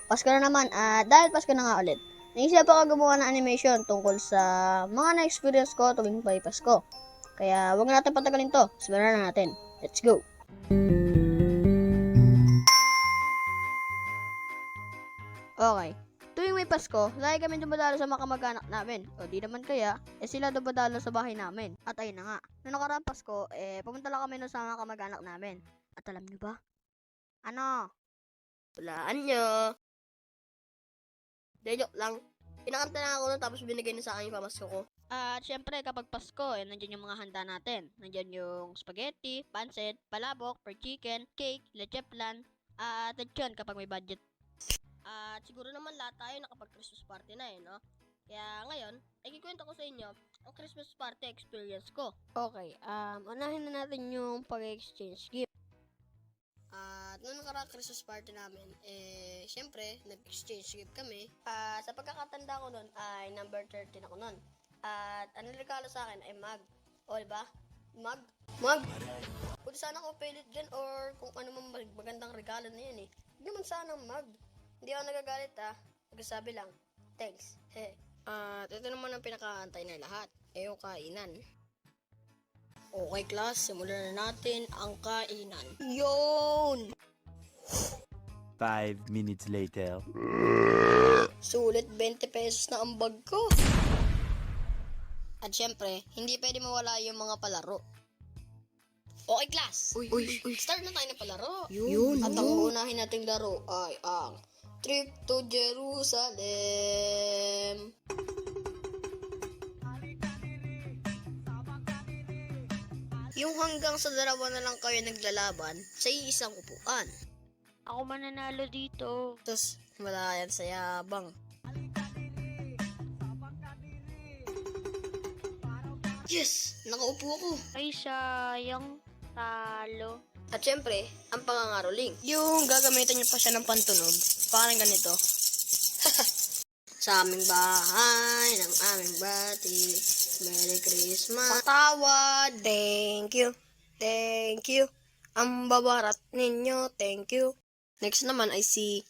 Pasko na naman at dahil Pasko na nga ulit, naisip ako gumawa ng animation tungkol sa mga na-experience ko tuwing may Pasko. Kaya huwag natin patagalin to, simulan na natin. Let's go! Okay, tuwing may Pasko, lagi kami dumadalo sa mga kamag-anak namin. O di naman kaya, sila dumadalo sa bahay namin. At ayun na nga, noong nakaraang Pasko, pumunta lang kami nun sa mga kamag-anak namin. At alam nyo ba? Ano? Walaan nyo. De, joke lang. Pinakanta na ako nun tapos binigay na sa akin yung pamasko ko. At syempre kapag Pasko, nandiyan yung mga handa natin. Nandiyan yung spaghetti, pancit, palabok, per chicken, cake, leche flan, at yun kapag may budget. At siguro naman lahat tayo nakapag-Christmas party na no? Kaya ngayon, ay kikwento ko sa inyo ang Christmas party experience ko. Okay, unahin na natin yung pag-exchange gift. At noong nakaraang Christmas party namin, syempre, nag-exchange gift kami. Sa pagkakatanda ko nun ay number 13 ako nun. At ang regalo sa akin ay mug. O, diba? Mug? Mug! Kung sana ko pilit dyan or kung ano man magandang regalo na yun Hindi naman sana mug. Hindi ako nagagalit Nagsasabi lang, thanks. At ito naman ang pinakaantay na lahat. Yung kainan. Okay class, simulan na natin ang kainan. Yun! 5 minutes later. Sulit 20 pesos na ang bag ko. At syempre, hindi pwede mawala yung mga palaro. Okay class, start na tayo ng palaro. Yun. At ang uunahin nating laro ay ang Trip to Jerusalem. Yung hanggang sa dalawa na lang kayo naglalaban sa iisang upuan. Ako mananalo dito. Tapos, wala yan sa yabang. Yes! Nakaupo ako. Ay, sayang. Talo. At syempre, ang pangangaroling. Yung gagamitan niyo pa siya ng pantunog. Parang ganito. Sa aming bahay, ng aming bati. Merry Christmas. Patawad. Thank you. Thank you. Ang babarat ninyo. Thank you. Next naman ay si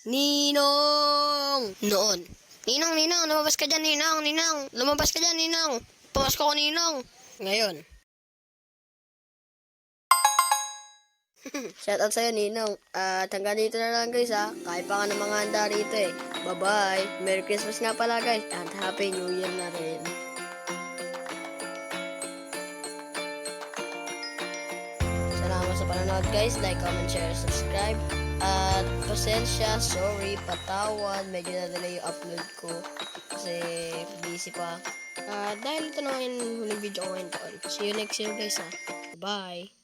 Ninong. Noon. Ninong, lumabas ka dyan, Ninong. Lumabas ka dyan, Ninong. Pamasko ko, Ninong. Ngayon. Shoutout sa'yo, Ninong. At hanggang dito na lang, guys, Kaya pa ka ng mga handa rito, Bye-bye. Merry Christmas nga pala, guys. At Happy New Year na rin. Salamat sa panonood, guys. Like, comment, share, subscribe. At pasensya, sorry, patawad. Medyo na-delay yung upload ko. Kasi busy pa. Dahil ito na yung huling video ko ngayon. See you next year, guys, Bye.